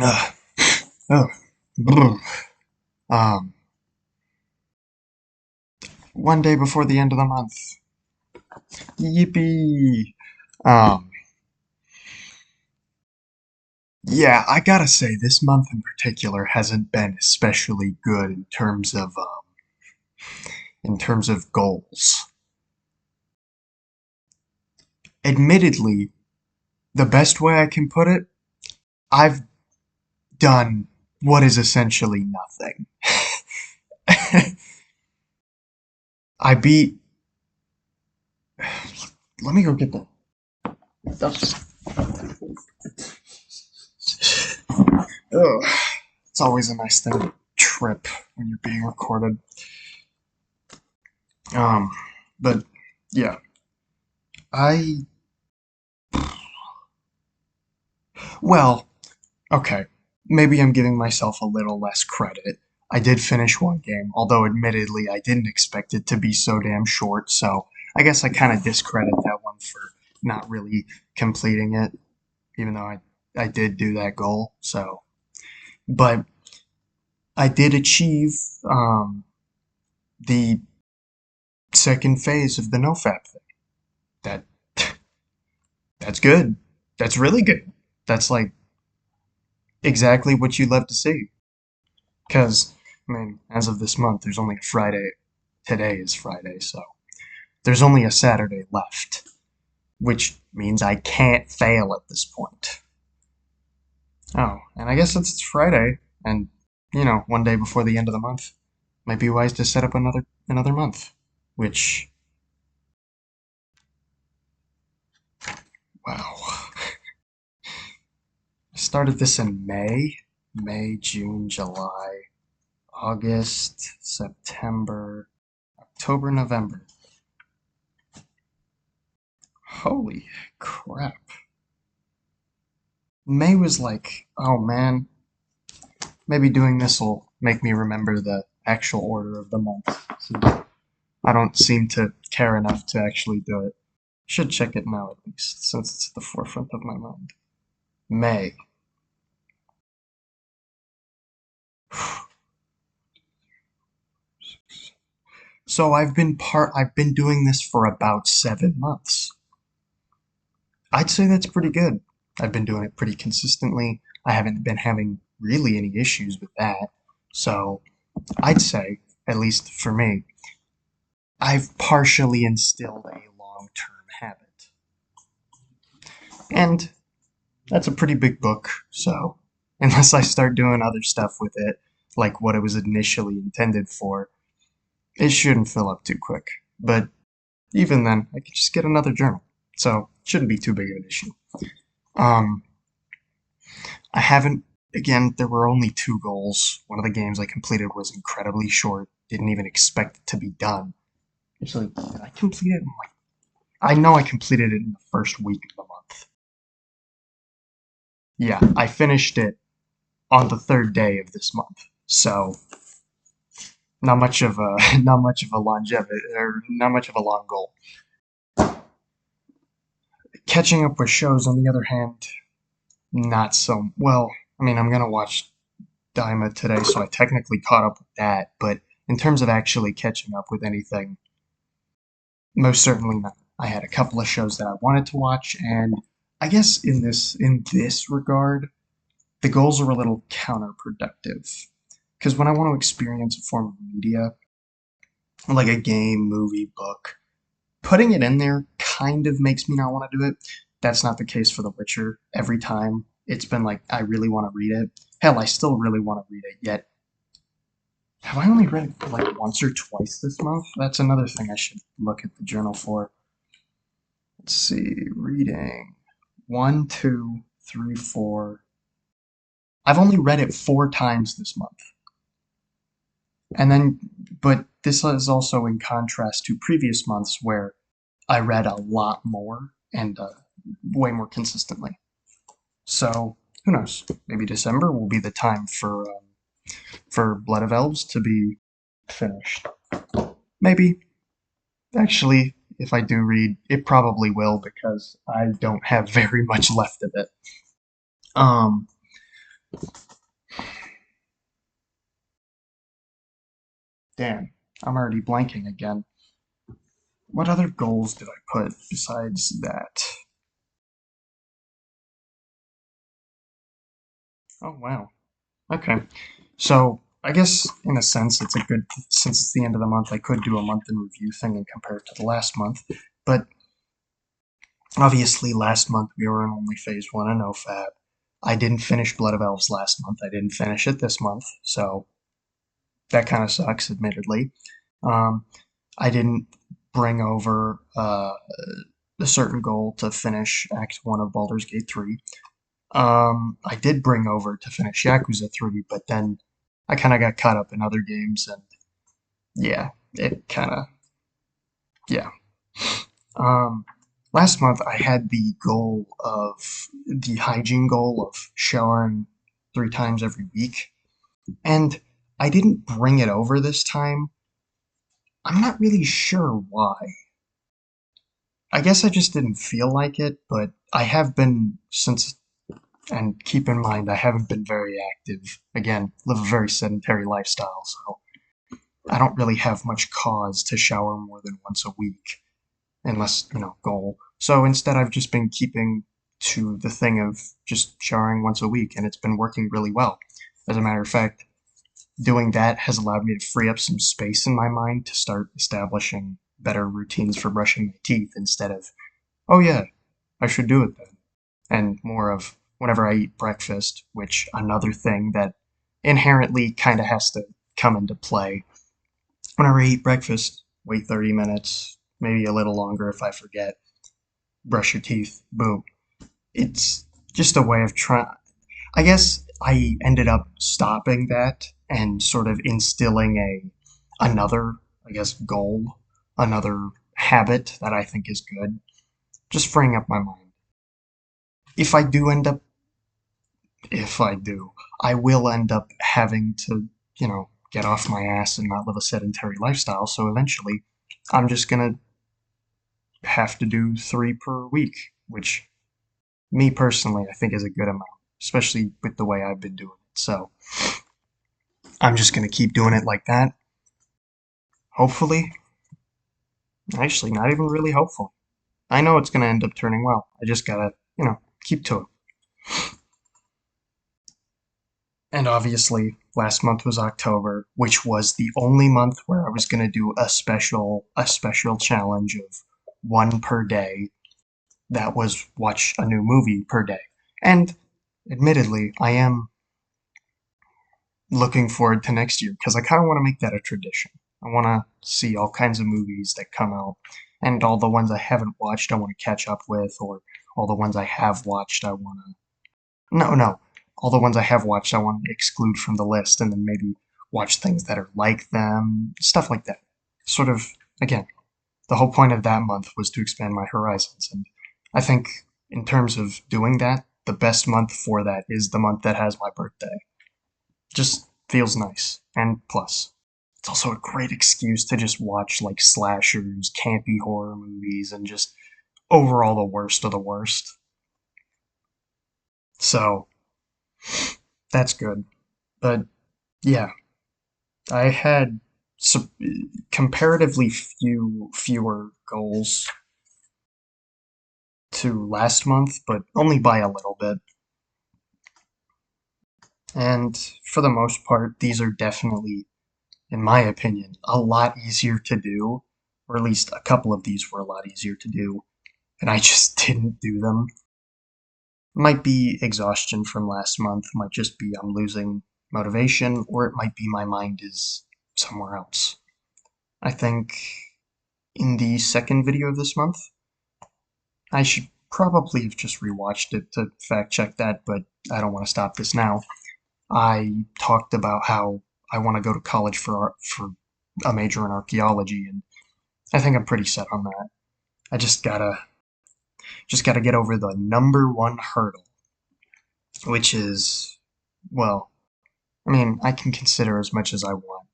Ugh. Oh. Brr. Um, one day before the end of the month. Yippee! Um, yeah, I gotta say, this month in particular hasn't been especially good in terms of goals. Admittedly, the best way I can put it, I've done what is essentially nothing. I beat. Let me go get that. Ugh. It's always a nice thing to trip when you're being recorded. Um, but yeah, I well, okay. Maybe I'm giving myself a little less credit. I did finish one game, although admittedly I didn't expect it to be so damn short, so I guess I kind of discredit that one for not really completing it, even though I did do that goal. So, but I did achieve um, the second phase of the NoFap thing. That that's good. That's really good. That's like exactly what you love to see. Because, I mean, as of this month, there's only a Friday. Today is Friday, so there's only a Saturday left, which means I can't fail at this point. Oh, and I guess since it's Friday, and one day before the end of the month, might be wise to set up another month. Which, wow, I started this in May, June, July, August, September, October, November. Holy crap. May was like, oh man, maybe doing this will make me remember the actual order of the month. Since I don't seem to care enough to actually do it. Should check it now at least, since it's at the forefront of my mind. May. So I've been doing this for about 7 months. I'd say that's pretty good. I've been doing it pretty consistently. I haven't been having really any issues with that. So I'd say, at least for me, I've partially instilled a long-term habit. And that's a pretty big book, so unless I start doing other stuff with it, like what it was initially intended for, it shouldn't fill up too quick. But even then, I could just get another journal, so it shouldn't be too big of an issue. Um, I haven't. Again, there were only two goals. One of the games I completed was incredibly short. Didn't even expect it to be done. Actually, did I complete it? I know I completed it in the first week of the month. Yeah, I finished it on the third day of this month. So not much of a not much of a longevity or not much of a long goal. Catching up with shows, on the other hand, not so well. I mean, I'm gonna watch Daima today, so I technically caught up with that. But in terms of actually catching up with anything, most certainly not. I had a couple of shows that I wanted to watch, and I guess in this regard, the goals are a little counterproductive. Because when I want to experience a form of media, like a game, movie, book, putting it in there kind of makes me not want to do it. That's not the case for The Witcher. Every time it's been like, I really want to read it. Hell, I still really want to read it, yet have I only read it like once or twice this month? That's another thing I should look at the journal for. Let's see, reading. One, two, three, four. I've only read it 4 times this month. And then, but this is also in contrast to previous months where I read a lot more and way more consistently. So who knows? Maybe December will be the time for Blood of Elves to be finished. Maybe. Actually, if I do read, it probably will because I don't have very much left of it. Um, Damn, I'm already blanking again. What other goals did I put besides that? Oh, wow. Okay. So, I guess in a sense, it's a good, since it's the end of the month, I could do a month in review thing and compare it to the last month. But obviously, last month we were in only phase one of NoFab. I didn't finish Blood of Elves last month. I didn't finish it this month, so that kind of sucks, admittedly. Um, I didn't bring over a certain goal to finish Act 1 of Baldur's Gate 3. I did bring over to finish Yakuza 3, but then I kind of got caught up in other games, and yeah, it kind of, yeah. Um, Last month I had the hygiene goal of showering 3 times every week, and I didn't bring it over this time. I'm not really sure why. I guess I just didn't feel like it, but I have been since, and keep in mind, I haven't been very active. Again, live a very sedentary lifestyle, so I don't really have much cause to shower more than once a week, unless, goal. So instead, I've just been keeping to the thing of just showering once a week, and it's been working really well. As a matter of fact, doing that has allowed me to free up some space in my mind to start establishing better routines for brushing my teeth instead of, oh yeah, I should do it then. And more of whenever I eat breakfast, which another thing that inherently kind of has to come into play. Whenever I eat breakfast, wait 30 minutes, maybe a little longer if I forget, brush your teeth, boom. It's just a way of trying. I guess I ended up stopping that and sort of instilling another, I guess, goal, another habit that I think is good, just freeing up my mind. If I do end up if I do, I will end up having to, get off my ass and not live a sedentary lifestyle. So eventually, I'm just gonna have to do 3 per week, which me personally, I think is a good amount, especially with the way I've been doing it. So I'm just gonna keep doing it like that. Hopefully, actually, not even really hopeful. I know it's gonna end up turning well. I just gotta, keep to it. And obviously, last month was October, which was the only month where I was going to do a special challenge of one per day. That was watch a new movie per day. And admittedly, I am looking forward to next year because I kind of want to make that a tradition. I want to see all kinds of movies that come out, and all the ones I haven't watched, I want to catch up with, or all the ones I have watched, I want to. No, no. All the ones I have watched, I want to exclude from the list and then maybe watch things that are like them, stuff like that. Sort of, again, the whole point of that month was to expand my horizons. And I think, in terms of doing that, the best month for that is the month that has my birthday. Just feels nice. And plus, it's also a great excuse to just watch like slashers, campy horror movies, and just overall the worst of the worst. So, that's good. But yeah, I had comparatively fewer goals to last month, but only by a little bit. And for the most part, these are definitely, in my opinion, a lot easier to do, or at least a couple of these were a lot easier to do, and I just didn't do them. Might be exhaustion from last month, might just be I'm losing motivation, or it might be my mind is somewhere else. I think in the second video of this month, I should probably have just rewatched it to fact check that, but I don't want to stop this now. I talked about how I want to go to college for a major in archaeology, and I think I'm pretty set on that. I just gotta get over the number one hurdle, which is, well, I mean, I can consider as much as I want.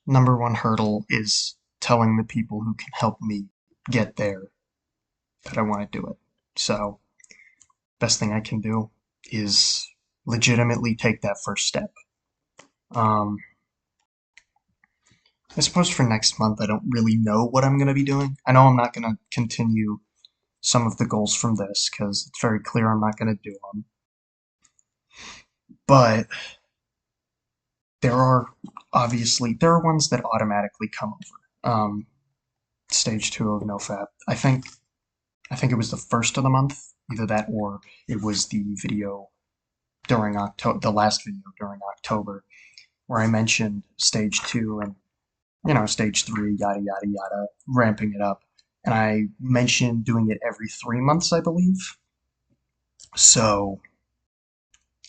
Number one hurdle is telling the people who can help me get there that I want to do it. So, best thing I can do is legitimately take that first step. Um, I suppose for next month, I don't really know what I'm going to be doing. I know I'm not going to continue some of the goals from this because it's very clear I'm not going to do them. But there are ones that automatically come over. Stage 2 of NoFap. I think it was the first of the month, either that or it was the video during October, the last video during October, where I mentioned stage 2 and stage 3, yada yada yada, ramping it up. And I mentioned doing it every 3 months, I believe. So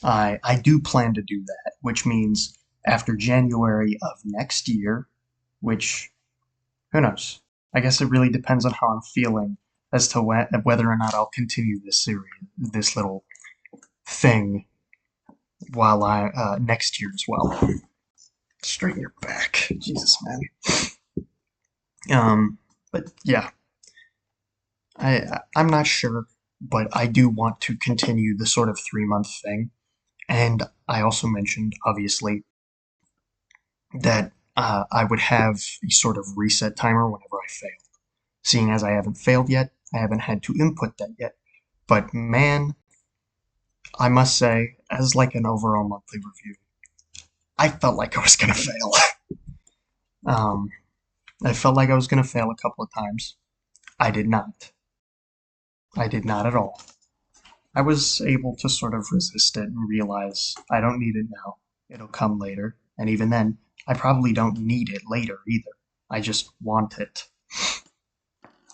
I do plan to do that, which means after January of next year, which who knows? I guess it really depends on how I'm feeling as to whether or not I'll continue this series, this little thing, while next year as well. Straighten your back, Jesus, man. But yeah, I'm not sure, but I do want to continue the sort of 3 month thing, and I also mentioned obviously that I would have a sort of reset timer whenever I failed. Seeing as I haven't failed yet, I haven't had to input that yet. But man, I must say, as like an overall monthly review, I felt like I was gonna fail. um, I felt like I was gonna fail a couple of times. I did not. I did not at all. I was able to sort of resist it and realize I don't need it now. It'll come later. And even then, I probably don't need it later either. I just want it.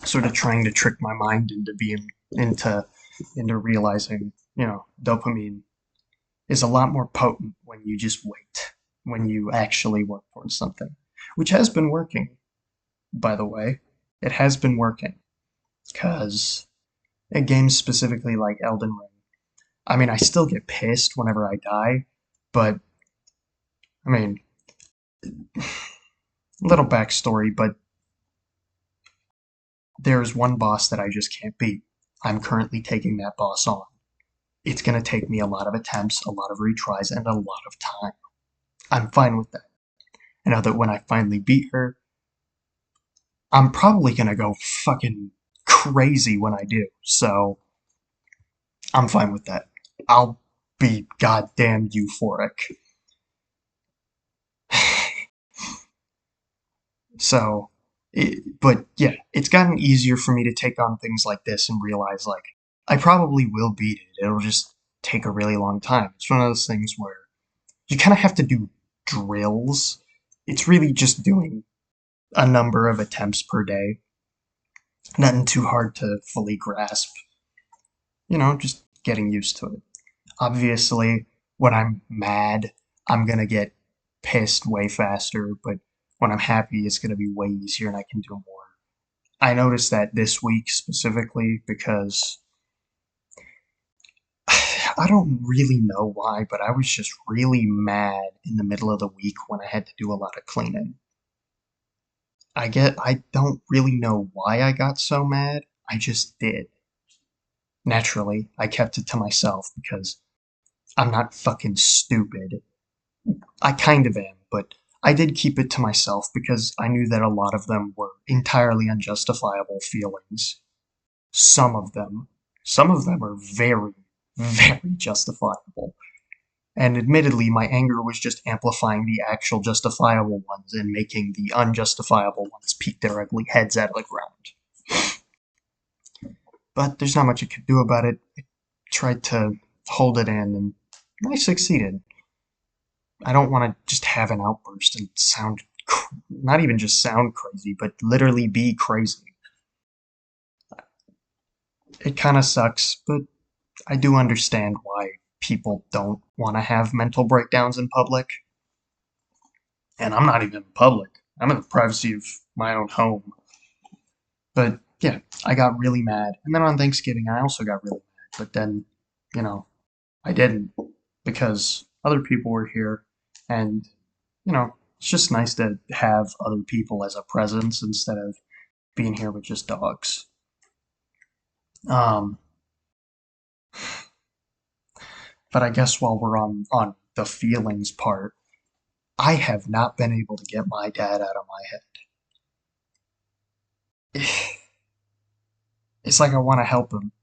Sort of trying to trick my mind into into realizing, dopamine is a lot more potent when you just wait, when you actually work towards something, which has been working, by the way. It has been working, because in games specifically like Elden Ring, I mean, I still get pissed whenever I die, but, I mean, little backstory, but there's one boss that I just can't beat. I'm currently taking that boss on. It's going to take me a lot of attempts, a lot of retries, and a lot of time. I'm fine with that. I know that when I finally beat her, I'm probably going to go fucking crazy when I do, so I'm fine with that. I'll be goddamn euphoric. So, but yeah, it's gotten easier for me to take on things like this and realize, like, I probably will beat it. It'll just take a really long time. It's one of those things where you kind of have to do drills. It's really just doing a number of attempts per day. Nothing too hard to fully grasp. Just getting used to it. Obviously, when I'm mad, I'm gonna get pissed way faster, but when I'm happy, it's gonna be way easier and I can do more. I noticed that this week specifically because I don't really know why, but I was just really mad in the middle of the week when I had to do a lot of cleaning. I don't really know why I got so mad. I just did. Naturally, I kept it to myself because I'm not fucking stupid. I kind of am, but I did keep it to myself because I knew that a lot of them were entirely unjustifiable feelings. Some of them. Some of them are very, very justifiable. And admittedly, my anger was just amplifying the actual justifiable ones and making the unjustifiable ones peek their ugly heads out of the ground. But there's not much I could do about it. I tried to hold it in, and I succeeded. I don't want to just have an outburst and sound, not even just sound crazy, but literally be crazy. It kind of sucks, but I do understand why people don't want to have mental breakdowns in public. And I'm not even in public. I'm in the privacy of my own home. But yeah, I got really mad. And then on Thanksgiving, I also got really mad. But then, you know, I didn't because other people were here. And, it's just nice to have other people as a presence instead of being here with just dogs. Um, But I guess while we're on the feelings part, I have not been able to get my dad out of my head. It's like I want to help him,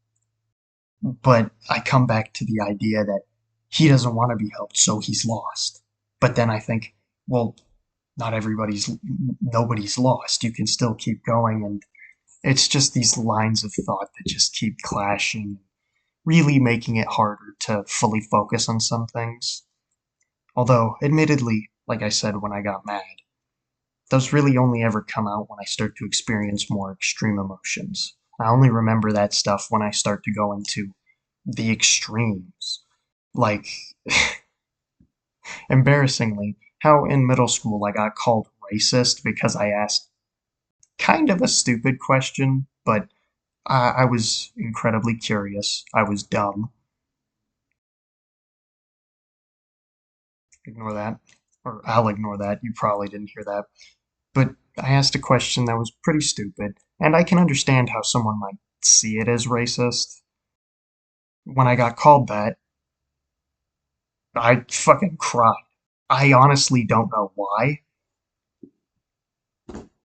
but I come back to the idea that he doesn't want to be helped, so he's lost. But then I think, well, not everybody's, nobody's lost. You can still keep going, and it's just these lines of thought that just keep clashing, really making it harder to fully focus on some things. Although, admittedly, like I said when I got mad, those really only ever come out when I start to experience more extreme emotions. I only remember that stuff when I start to go into the extremes. Like, embarrassingly, how in middle school I got called racist because I asked kind of a stupid question, but I was incredibly curious. I was dumb. Ignore that. Or I'll ignore that. You probably didn't hear that. But I asked a question that was pretty stupid, and I can understand how someone might see it as racist. When I got called that, I fucking cried. I honestly don't know why.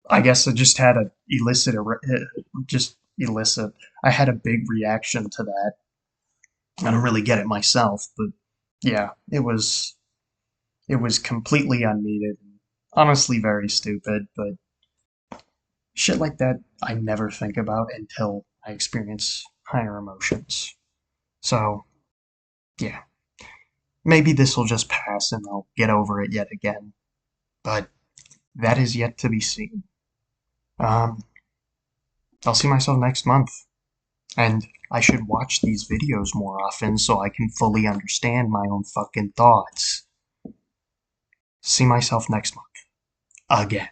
I guess I just had a just elicit. I had a big reaction to that. I don't really get it myself, but yeah, it was completely unneeded. Honestly, very stupid, but shit like that I never think about until I experience higher emotions. So, yeah, maybe this will just pass and I'll get over it yet again, but that is yet to be seen. Um, I'll see myself next month, and I should watch these videos more often so I can fully understand my own fucking thoughts. See myself next month. Again.